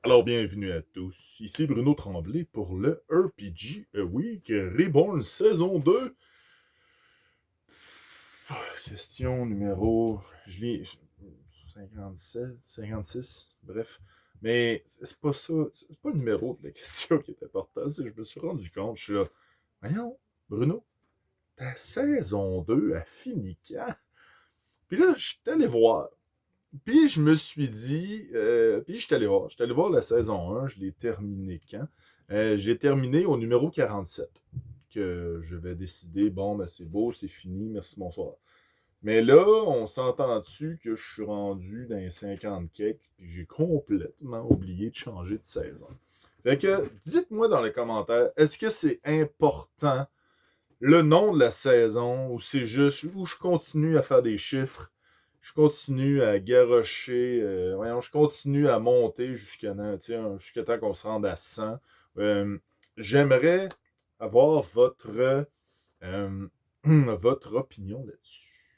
Alors, bienvenue à tous. Ici Bruno Tremblay pour le RPG A Week Reborn saison 2. Question numéro. Je lis. 57, 56, bref. Mais c'est pas ça. C'est pas le numéro de la question qui est important. C'est que je me suis rendu compte. Je suis là. Voyons, Bruno, ta saison 2 a fini quand? Puis là, je suis allé voir. Puis je me suis dit, puis je suis allé voir. Je suis allé voir la saison 1, je l'ai terminé quand? Je l'ai terminé au numéro 47, que je vais décider, bon, ben c'est beau, c'est fini, merci, bonsoir. Mais là, on s'entend-tu que je suis rendu dans les 50 cakes, puis j'ai complètement oublié de changer de saison. Fait que, dites-moi dans les commentaires, est-ce que c'est important le nom de la saison, ou c'est juste, où je continue à faire des chiffres, je continue à garrocher, voyons, je continue à monter jusqu'à temps qu'on se rende à 100. J'aimerais avoir votre opinion là-dessus.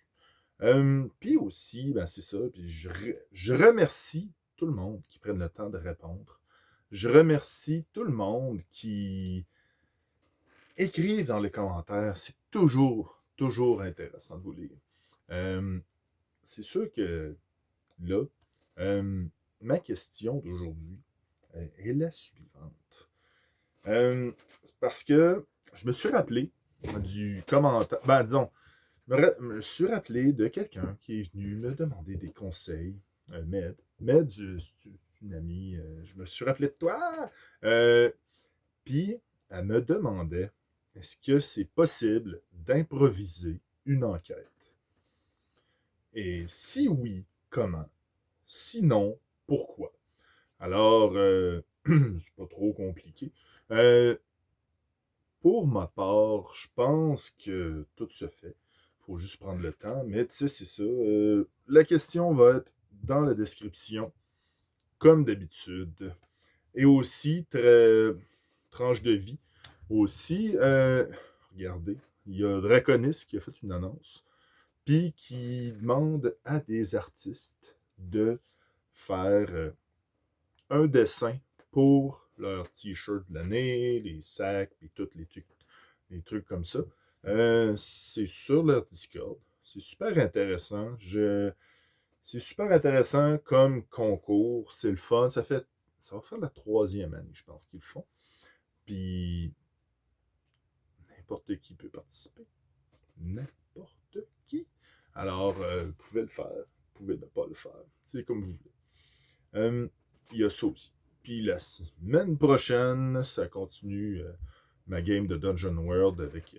Puis aussi, ben c'est ça, puis je remercie tout le monde qui prenne le temps de répondre. Je remercie tout le monde qui écrivent dans les commentaires. C'est toujours intéressant de vous lire. C'est sûr que là, ma question d'aujourd'hui est la suivante. C'est parce que je me suis rappelé du commentaire. Ben, disons, je me suis rappelé de quelqu'un qui est venu me demander des conseils. Med. Med, c'est une amie. Je me suis rappelé de toi. Puis, elle me demandait est-ce que c'est possible d'improviser une enquête? Et si oui, comment? Sinon, pourquoi? Alors, c'est pas trop compliqué. Pour ma part, je pense que tout se fait. Il faut juste prendre le temps. Mais tu sais, c'est ça. La question va être dans la description, comme d'habitude. Et aussi, tranche de vie. Aussi, regardez, il y a Draconis qui a fait une annonce, puis qui demande à des artistes de faire un dessin pour leur t-shirt de l'année, les sacs, puis tous les trucs comme ça. C'est sur leur Discord. C'est super intéressant. C'est super intéressant comme concours. C'est le fun. Ça va faire la 3e année, je pense, qu'ils le font. Puis, n'importe qui peut participer. N'importe qui. Alors, vous pouvez le faire. Vous pouvez ne pas le faire. C'est comme vous voulez. Il y a ça aussi. Puis la semaine prochaine, ça continue ma game de Dungeon World avec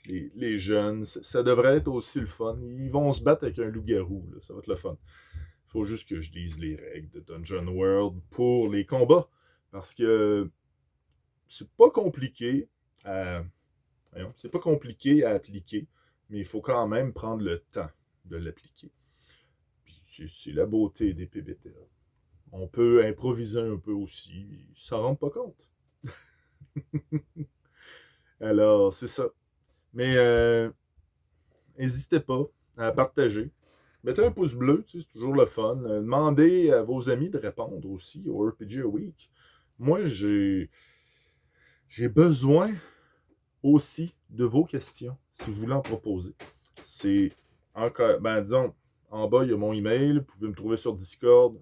les jeunes. Ça devrait être aussi le fun. Ils vont se battre avec un loup-garou. Ça va être le fun. Il faut juste que je lise les règles de Dungeon World pour les combats. Parce que c'est pas compliqué à c'est pas compliqué à appliquer, mais il faut quand même prendre le temps de l'appliquer. Puis c'est la beauté des PBTA. On peut improviser un peu aussi, ça ne rend pas compte. Alors, c'est ça. Mais n'hésitez pas à partager. Mettez un pouce bleu, c'est toujours le fun. Demandez à vos amis de répondre aussi au RPG A Week. Moi, j'ai besoin aussi de vos questions, si vous voulez en proposer. C'est encore, ben disons, en bas, il y a mon email. Vous pouvez me trouver sur Discord,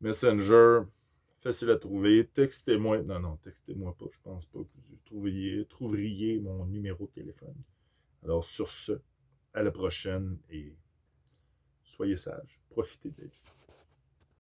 Messenger, facile à trouver. Textez-moi. Non, textez-moi pas. Je pense pas que vous trouveriez mon numéro de téléphone. Alors, sur ce, à la prochaine et soyez sages. Profitez de la vie.